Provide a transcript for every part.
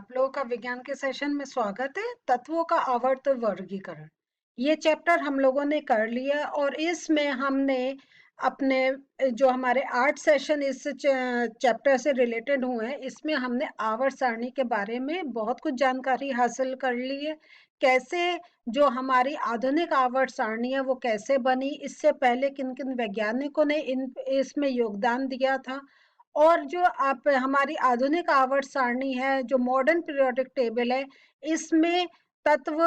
आप लोगों का विज्ञान के सेशन में स्वागत है। तत्वों का आवर्त वर्गीकरण, ये चैप्टर हम लोगों ने कर लिया और इसमें हमने अपने जो हमारे 8 सेशन इस चैप्टर से रिलेटेड हुए हैं, इसमें हमने आवर्त सारणी के बारे में बहुत कुछ जानकारी हासिल कर ली है। कैसे जो हमारी आधुनिक आवर्त सारणी है वो कैसे बनी, इससे पहले किन किन वैज्ञानिकों ने इसमें योगदान दिया था, और जो आप हमारी आधुनिक आवर्त सारणी है, जो मॉडर्न पीरियोडिक टेबल है, इसमें तत्व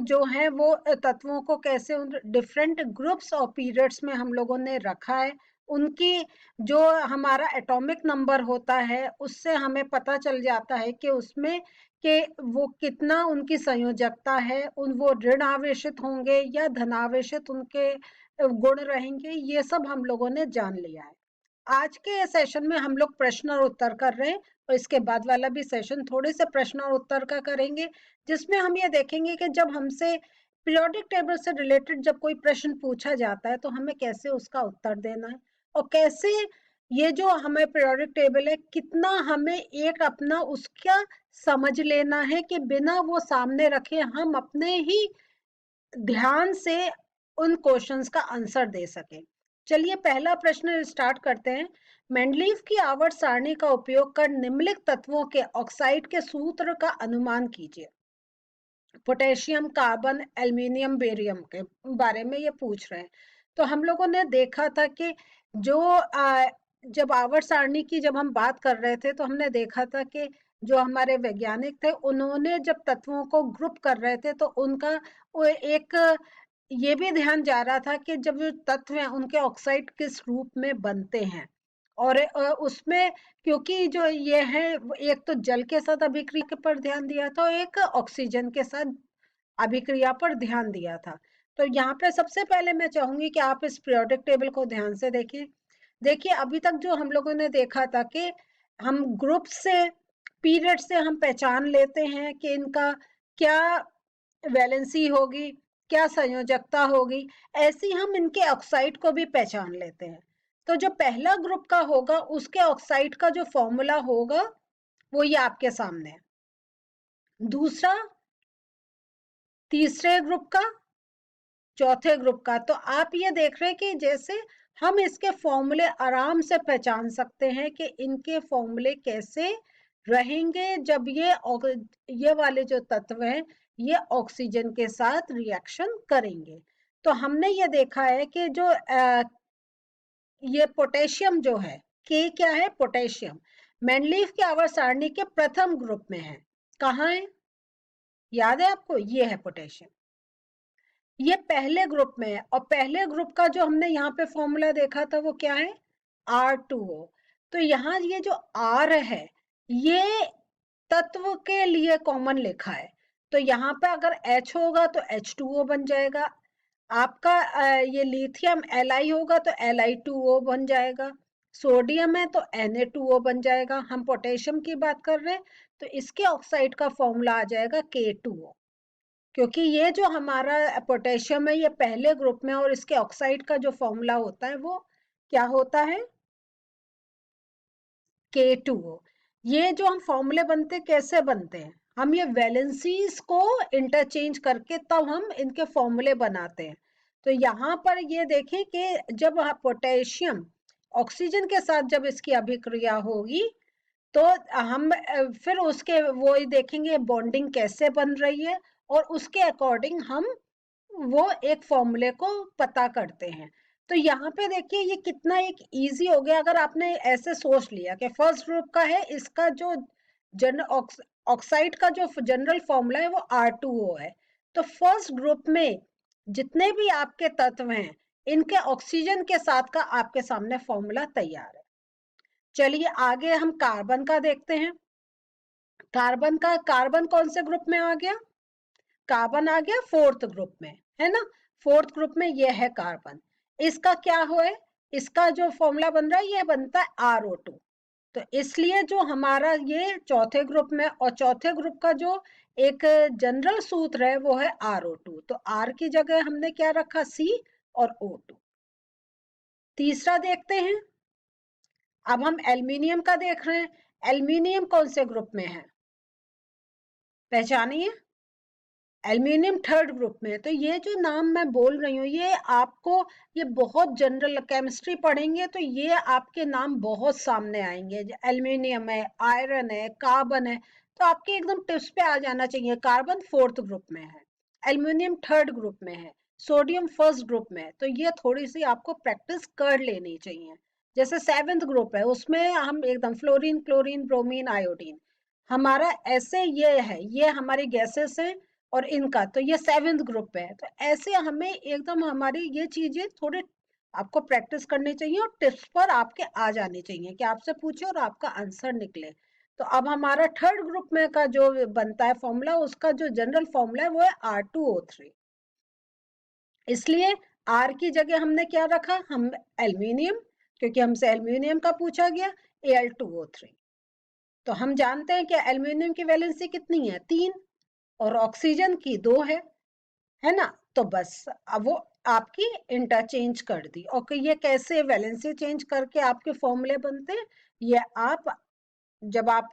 जो है वो तत्वों को कैसे उन डिफरेंट ग्रुप्स और पीरियड्स में हम लोगों ने रखा है। उनकी जो हमारा एटॉमिक नंबर होता है उससे हमें पता चल जाता है कि उसमें कि वो कितना उनकी संयोजकता है, उन वो ऋण आवेशित होंगे या धनावेशित उनके गुण रहेंगे, ये सब हम लोगों ने जान लिया है। आज के सेशन में हम लोग प्रश्न और उत्तर कर रहे हैं और इसके बाद वाला भी सेशन थोड़े से प्रश्न और उत्तर का करेंगे, जिसमें हम ये देखेंगे कि जब हमसे पीरियोडिक टेबल से रिलेटेड जब कोई प्रश्न पूछा जाता है तो हमें कैसे उसका उत्तर देना है, और कैसे ये जो हमें पीरियोडिक टेबल है कितना हमें एक अपना उसका समझ लेना है कि बिना वो सामने रखे हम अपने ही ध्यान से उन क्वेश्चंस का आंसर दे सके। चलिए पहला प्रश्न स्टार्ट करते हैं। मेंडलीव की आवर्त सारणी का उपयोग कर निम्नलिखित तत्वों के ऑक्साइड के सूत्र का अनुमान कीजिए। पोटेशियम, कार्बन, एल्युमिनियम, बेरियम के बारे में ये पूछ रहे हैं। तो हम लोगों ने देखा था कि जो जब आवर्त सारणी की जब हम बात कर रहे थे तो हमने देखा था कि जो हमारे वैज्ञानिक थे उन्होंने जब तत्वों को ग्रुप कर रहे थे तो उनका वो एक ये भी ध्यान जा रहा था कि जब जो तत्व हैं उनके ऑक्साइड किस रूप में बनते हैं, और उसमें क्योंकि जो ये है एक तो जल के साथ अभिक्रिया पर ध्यान दिया था और एक ऑक्सीजन के साथ अभिक्रिया पर ध्यान दिया था। तो यहाँ पे सबसे पहले मैं चाहूंगी कि आप इस पीरियोडिक टेबल को ध्यान से देखें। देखिए अभी तक जो हम लोगों ने देखा था कि हम ग्रुप से, पीरियड से हम पहचान लेते हैं कि इनका क्या वैलेंसी होगी, क्या संयोजकता होगी, ऐसी हम इनके ऑक्साइड को भी पहचान लेते हैं। तो जो पहला ग्रुप का होगा उसके ऑक्साइड का जो फॉर्मूला होगा वो ये आपके सामने है। दूसरा, तीसरे ग्रुप का, चौथे ग्रुप का। तो आप ये देख रहे हैं कि जैसे हम इसके फॉर्मूले आराम से पहचान सकते हैं कि इनके फॉर्मूले कैसे रहेंगे जब ये वाले जो तत्व हैं ये ऑक्सीजन के साथ रिएक्शन करेंगे। तो हमने ये देखा है कि जो ये पोटेशियम जो है, के क्या है, पोटेशियम, मेंडलीव की आवर्त सारणी के प्रथम ग्रुप में है। कहाँ है, याद है आपको, ये है पोटेशियम, ये पहले ग्रुप में है। और पहले ग्रुप का जो हमने यहाँ पे फॉर्मूला देखा था वो क्या है, R2O। तो यहाँ ये जो R है ये तत्व के लिए कॉमन लिखा है, तो यहाँ पे अगर H होगा तो H2O बन जाएगा। आपका ये लिथियम Li होगा तो Li2O बन जाएगा। सोडियम है तो Na2O बन जाएगा। हम पोटेशियम की बात कर रहे हैं तो इसके ऑक्साइड का फॉर्मूला आ जाएगा K2O, क्योंकि ये जो हमारा पोटेशियम है ये पहले ग्रुप में, और इसके ऑक्साइड का जो फॉर्मूला होता है वो क्या होता है, K2O। ये जो हम फॉर्मूले बनते कैसे बनते हैं, हम ये वैलेंसीज को इंटरचेंज करके तब हम इनके फॉर्मूले बनाते हैं। तो यहाँ पर ये देखें कि जब पोटेशियम ऑक्सीजन के साथ जब इसकी अभिक्रिया होगी तो हम फिर उसके वो देखेंगे बॉन्डिंग कैसे बन रही है, और उसके अकॉर्डिंग हम वो एक फॉर्मूले को पता करते हैं। तो यहाँ पे देखिए ये कितना एक इजी हो गया। अगर आपने ऐसे सोच लिया कि फर्स्ट ग्रुप का है, इसका जो ऑक्साइड का जो जनरल फॉर्मूला है वो R2O है, तो फर्स्ट ग्रुप में जितने भी आपके तत्व हैं इनके ऑक्सीजन के साथ का आपके सामने फॉर्मूला तैयार है। चलिए आगे हम कार्बन का देखते हैं। कार्बन कौन से ग्रुप में आ गया, कार्बन आ गया फोर्थ ग्रुप में, है ना। फोर्थ ग्रुप में ये है कार्बन। इसका क्या हो है, इसका जो फॉर्मूला बन रहा है ये बनता है RO2। तो इसलिए जो हमारा ये चौथे ग्रुप में, और चौथे ग्रुप का जो एक जनरल सूत्र है वो है RO2। तो R की जगह हमने क्या रखा, C और O2। तीसरा देखते हैं, अब हम एल्यूमिनियम का देख रहे हैं। एल्यूमिनियम कौन से ग्रुप में है, पहचानिए। एल्यूमिनियम थर्ड ग्रुप में है। तो ये जो नाम मैं बोल रही हूँ ये आपको, ये बहुत जनरल, केमिस्ट्री पढ़ेंगे तो ये आपके नाम बहुत सामने आएंगे। एल्यूमिनियम है, आयरन है, कार्बन है, तो आपके एकदम टिप्स पे आ जाना चाहिए। कार्बन फोर्थ ग्रुप में है, एल्यूमिनियम थर्ड ग्रुप में है, सोडियम फर्स्ट ग्रुप में है। तो ये थोड़ी सी आपको प्रैक्टिस कर लेनी चाहिए। जैसे सेवेंथ ग्रुप है, उसमें हम एकदम फ्लोरीन, क्लोरीन, ब्रोमीन, आयोडीन, हमारा ऐसे ये है, ये हमारी गैसेस हैं और इनका तो ये सेवेंथ ग्रुप पे है। तो ऐसे हमें एकदम हमारी ये चीजें थोड़े आपको प्रैक्टिस करनी चाहिए और टिप्स पर आपके आ जानी चाहिए कि आपसे पूछे और आपका आंसर निकले। तो अब हमारा थर्ड ग्रुप में का जो बनता है फॉर्मूला, उसका जो जनरल फॉर्मूला है वो है R2O3। इसलिए R की जगह हमने क्या रखा, हम एल्यूमिनियम, क्योंकि हमसे एल्यूमिनियम का पूछा गया, Al2O3। तो हम जानते हैं कि एल्यूमिनियम की वैलेंसी कितनी है, 3, और ऑक्सीजन की 2 है ना। तो बस अब वो आपकी इंटरचेंज कर दी। और ये कैसे वैलेंसी चेंज करके आपके फॉर्मूले बनते हैं, ये आप जब आप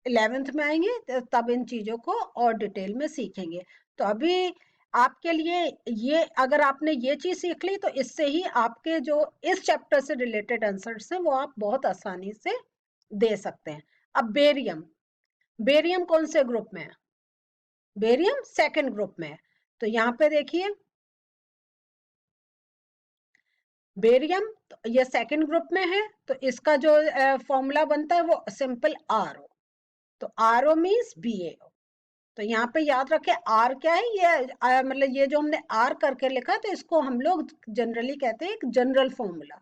11th में आएंगे तब इन चीजों को और डिटेल में सीखेंगे। तो अभी आपके लिए ये, अगर आपने ये चीज सीख ली तो इससे ही आपके जो इस चैप्टर से रिलेटेड आंसर्स हैं वो आप बहुत आसानी से दे सकते हैं। अब बेरियम, बेरियम कौन से ग्रुप में है, बेरियम सेकंड ग्रुप में है। तो यहाँ पे देखिए बेरियम, तो ये सेकंड ग्रुप में है, तो इसका जो फॉर्मूला बनता है वो सिंपल RO। तो RO मीन्स BaO। तो यहाँ पे याद रखें R क्या है, ये मतलब ये जो हमने R करके लिखा तो इसको हम लोग जनरली कहते हैं एक जनरल फॉर्मूला,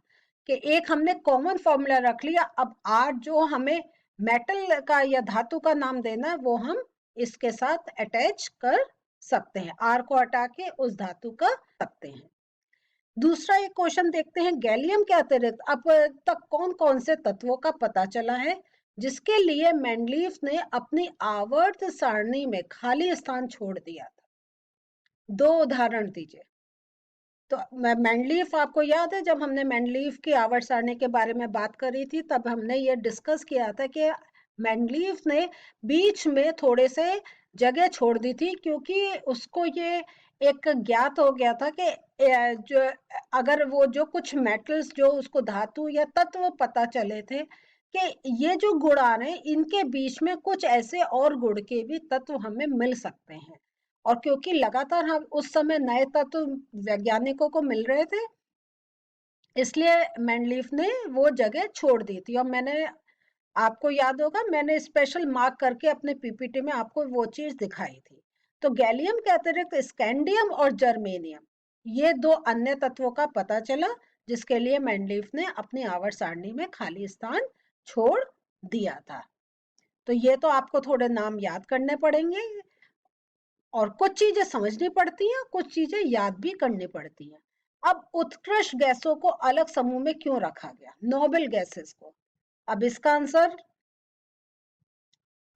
कि एक हमने कॉमन फॉर्मूला रख लिया। अब R जो हमें मेटल का या धातु का नाम देना है वो हम इसके साथ अटैच कर सकते हैं, R को हटा के उस धातु का सकते हैं। दूसरा एक क्वेश्चन देखते हैं, गैलियम के अतिरिक्त अब तक कौन कौन से तत्वों का पता चला है जिसके लिए मेंडलीफ ने अपनी आवर्त सारणी में खाली स्थान छोड़ दिया था, 2 उदाहरण दीजिए। तो मेंडलीफ आपको याद है, जब हमने मेंडलीफ की आवर्त सारणी के बारे में बात करी थी तब हमने ये डिस्कस किया था कि मेंडलीफ ने बीच में थोड़े से जगह छोड़ दी थी, क्योंकि उसको ये एक ज्ञात हो गया था कि जो अगर वो जो कुछ मेटल्स जो उसको धातु या तत्व पता चले थे कि ये जो गुण आ रहे हैं इनके बीच में कुछ ऐसे और गुण के भी तत्व हमें मिल सकते हैं। और क्योंकि लगातार हम उस समय नए तत्व वैज्ञानिकों को मिल रहे थे, इसलिए मेंडलीफ ने वो जगह छोड़ दी थी। और मैंने, आपको याद होगा, मैंने स्पेशल मार्क करके अपने पीपीटी में आपको वो चीज दिखाई थी। तो गैलियम के अतिरिक्त स्कैंडियम और जर्मेनियम, ये 2 अन्य तत्वों का पता चला जिसके लिए मेंडलीफ ने अपनी आवर्त सारणी में खाली स्थान छोड़ दिया था। तो ये तो आपको थोड़े नाम याद करने पड़ेंगे और कुछ चीजें समझनी पड़ती हैं, कुछ चीजें याद भी करनी पड़ती हैं। अब उत्कृष्ट गैसों को अलग समूह में क्यों रखा गया, नोबेल गैसेस को? अब इसका आंसर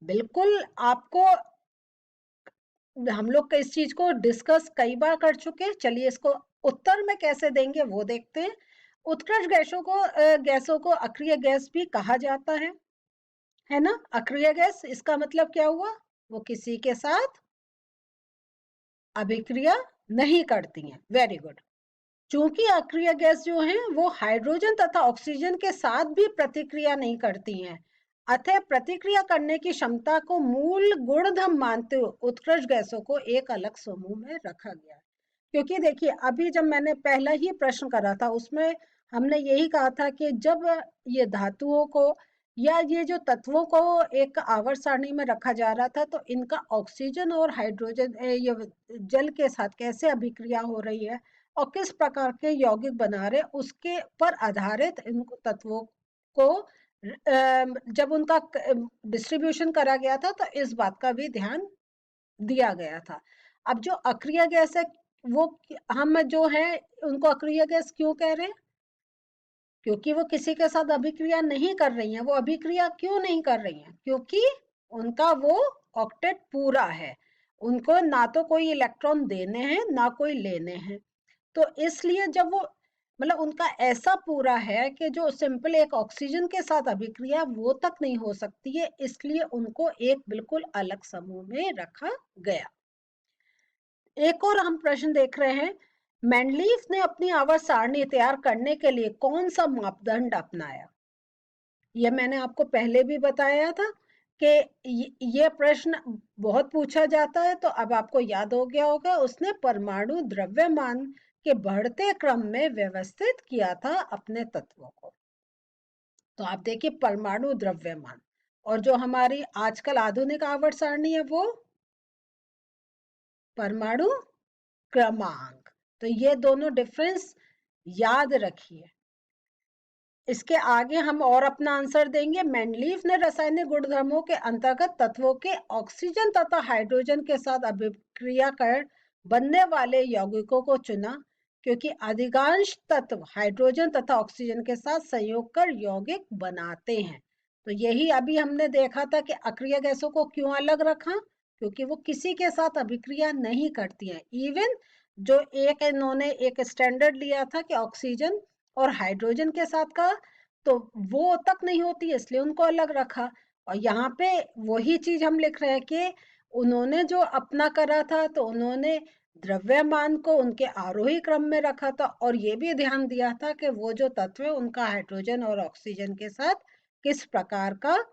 बिल्कुल आपको, हम लोग इस चीज को डिस्कस कई बार कर चुके हैं। चलिए इसको उत्तर में कैसे देंगे वो देखते हैं। उत्कृष्ट गैसों को अक्रिय गैस भी कहा जाता है ना। अक्रिय गैस इसका मतलब क्या हुआ, वो किसी के साथ अभिक्रिया नहीं करती हैं। Very good. चूंकि अक्रिय गैस जो है वो हाइड्रोजन तथा ऑक्सीजन के साथ भी प्रतिक्रिया नहीं करती हैं, अतः प्रतिक्रिया करने की क्षमता को मूल गुणधर्म मानते हुए उत्कृष्ट गैसों को एक अलग समूह में रखा गया है। क्योंकि देखिए अभी जब मैंने पहला ही प्रश्न करा था उसमें हमने यही कहा था कि जब ये धातुओं को या ये जो तत्वों को एक आवर्त सारणी में रखा जा रहा था तो इनका ऑक्सीजन और हाइड्रोजन ये जल के साथ कैसे अभिक्रिया हो रही है और किस प्रकार के यौगिक बना रहे, उसके पर आधारित इन तत्वों को जब उनका डिस्ट्रीब्यूशन करा गया था तो इस बात का भी ध्यान दिया गया था। अब जो अक्रिय गैस है वो हम जो है उनको अक्रिय गैस क्यों कह रहे हैं, क्योंकि वो किसी के साथ अभिक्रिया नहीं कर रही हैं। वो अभिक्रिया क्यों नहीं कर रही हैं, क्योंकि उनका वो ऑक्टेट पूरा है, उनको ना तो कोई इलेक्ट्रॉन देने हैं ना कोई लेने हैं। तो इसलिए जब वो मतलब उनका ऐसा पूरा है कि जो सिंपल एक ऑक्सीजन के साथ अभिक्रिया वो तक नहीं हो सकती है, इसलिए उनको एक बिल्कुल अलग समूह में रखा गया। एक और हम प्रश्न देख रहे हैं, मेंडलीफ ने अपनी आवर्त सारणी तैयार करने के लिए कौन सा मापदंड अपनाया? ये मैंने आपको पहले भी बताया था कि ये प्रश्न बहुत पूछा जाता है, तो अब आपको याद हो गया होगा। उसने परमाणु द्रव्यमान के बढ़ते क्रम में व्यवस्थित किया था अपने तत्वों को। तो आप देखिए परमाणु द्रव्यमान और जो हमारी आजकल आधुनिक आवर्त सारणी है वो परमाणु क्रमांक। तो ये दोनों डिफरेंस याद रखिए। इसके आगे हम और अपना आंसर देंगे। मेंडलीफ ने रासायनिक गुणधर्मों के अंतर्गत तत्वों के ऑक्सीजन तथा हाइड्रोजन के साथ अभिक्रिया कर बनने वाले यौगिकों को चुना, क्योंकि अधिकांश तत्व हाइड्रोजन तथा ऑक्सीजन के साथ संयोग कर यौगिक बनाते हैं। तो यही अभी हमने देखा था कि अक्रिय गैसों को क्यों अलग रखा, क्योंकि वो किसी के साथ अभिक्रिया नहीं करती हैं। इवन जो एक इन्होंने एक स्टैंडर्ड लिया था कि ऑक्सीजन और हाइड्रोजन के साथ का, तो वो तक नहीं होती है, इसलिए उनको अलग रखा। और यहाँ पे वही चीज हम लिख रहे हैं कि उन्होंने जो अपना करा था, तो उन्होंने द्रव्यमान को उनके आरोही क्रम में रखा था और ये भी ध्यान दिया था कि वो जो तत्व है उनका हाइड्रोजन और ऑक्सीजन के साथ किस प्रकार का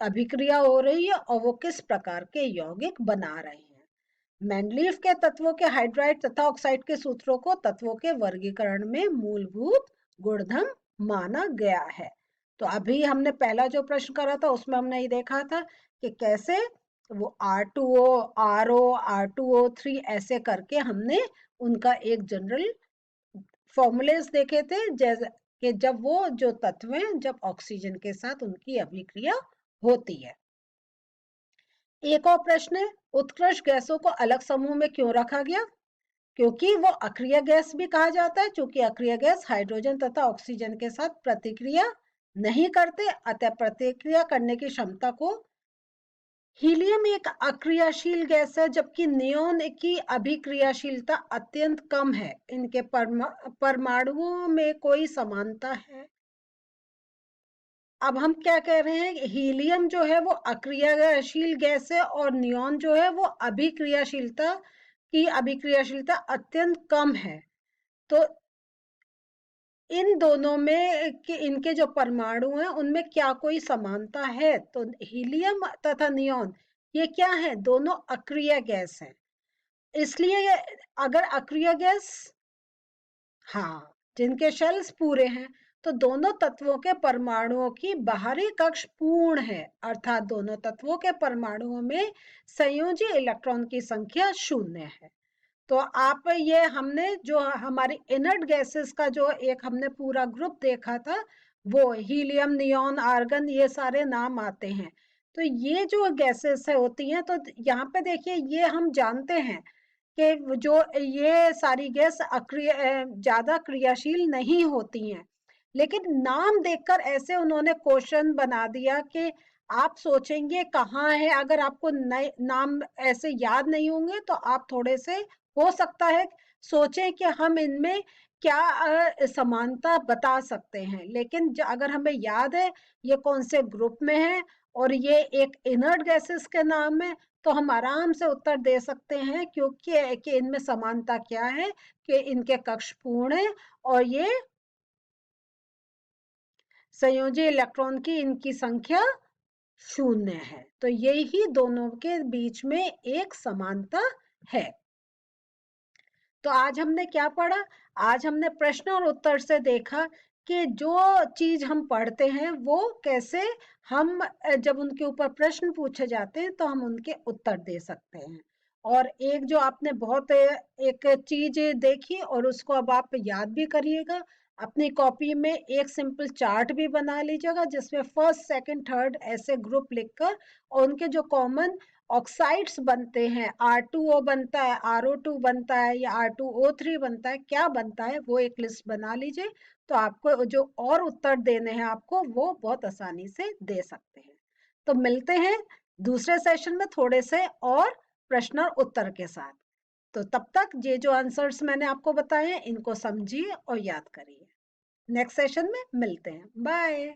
अभिक्रिया हो रही है और वो किस प्रकार के यौगिक बना रहे हैं। मेंडलीफ के तत्वों के हाइड्राइड तथा ऑक्साइड के सूत्रों को तत्वों के वर्गीकरण में मूलभूत गुणधर्म माना गया है। तो अभी हमने पहला जो प्रश्न करा था उसमें हमने ये देखा था कि कैसे वो R2O, RO, R2O3 ऐसे करके हमने उनका एक जनरल फॉर्मूलेस देखे थे, जैसे कि जब वो जो तत्व हैं जब ऑक्सीजन के साथ उनकी अभिक्रिया होती है। एक और प्रश्न है, उत्कृष्ट गैसों को अलग समूह में क्यों रखा गया? क्योंकि वो अक्रिय गैस भी कहा जाता है, क्योंकि अक्रिय गैस हाइड्रोजन तथा ऑक्सीजन के साथ प्रतिक्रिया नहीं करते, अतः प्रतिक्रिया करने की क्षमता को। हीलियम एक अक्रियाशील गैस है, जबकि नियोन की अभिक्रियाशीलता अत्यंत कम है। इनके परमाणुओं में कोई समानता है। अब हम क्या कह रहे हैं, हीलियम जो है वो अक्रियाशील गैस है और नियोन जो है वो अभिक्रियाशीलता अत्यंत कम है। तो इन दोनों में कि इनके जो परमाणु हैं उनमें क्या कोई समानता है? तो हीलियम तथा नियोन ये क्या है, दोनों अक्रिय गैस हैं। इसलिए अगर अक्रिय गैस, हाँ, जिनके शेल्स पूरे हैं, तो दोनों तत्वों के परमाणुओं की बाहरी कक्ष पूर्ण है, अर्थात दोनों तत्वों के परमाणुओं में संयोजी इलेक्ट्रॉन की संख्या 0 है। तो आप ये हमने जो हमारी इनर्ट गैसेस का जो एक हमने पूरा ग्रुप देखा था, वो हीलियम, नियोन, आर्गन, ये सारे नाम आते हैं। तो ये जो गैसेस है होती हैं, तो यहाँ पे देखिए ये हम जानते हैं कि जो ये सारी गैस अक्रिय ज्यादा क्रियाशील नहीं होती हैं, लेकिन नाम देखकर ऐसे उन्होंने क्वेश्चन बना दिया कि आप सोचेंगे कहाँ है। अगर आपको नए नाम ऐसे याद नहीं होंगे तो आप थोड़े से हो सकता है सोचें कि हम इनमें क्या समानता बता सकते हैं, लेकिन अगर हमें याद है ये कौन से ग्रुप में है और ये एक इनर्ट गैसेस के नाम है, तो हम आराम से उत्तर दे सकते हैं, क्योंकि कि इनमें समानता क्या है कि इनके कक्ष पूर्ण है और ये संयोजी इलेक्ट्रॉन की इनकी संख्या 0 है। तो यही दोनों के बीच में एक समानता है। तो आज हमने क्या पढ़ा? आज हमने प्रश्न और उत्तर से देखा कि जो चीज हम पढ़ते हैं वो कैसे हम जब उनके ऊपर प्रश्न पूछे जाते हैं तो हम उनके उत्तर दे सकते हैं। और एक जो आपने बहुत एक चीज देखी और उसको अब आप याद भी करिएगा, अपनी कॉपी में एक सिंपल चार्ट भी बना लीजिएगा जिसमें फर्स्ट, सेकंड, थर्ड ऐसे ग्रुप लिखकर और उनके जो कॉमन ऑक्साइड्स बनते हैं, R2O बनता है, RO2 बनता है या R2O3 बनता है, क्या बनता है वो एक लिस्ट बना लीजिए, तो आपको जो और उत्तर देने हैं आपको वो बहुत आसानी से दे सकते हैं। तो मिलते हैं दूसरे सेशन में थोड़े से और प्रश्न और उत्तर के साथ। तो तब तक ये जो आंसर्स मैंने आपको बताए हैं इनको समझिए और याद करिए। नेक्स्ट सेशन में मिलते हैं। बाय।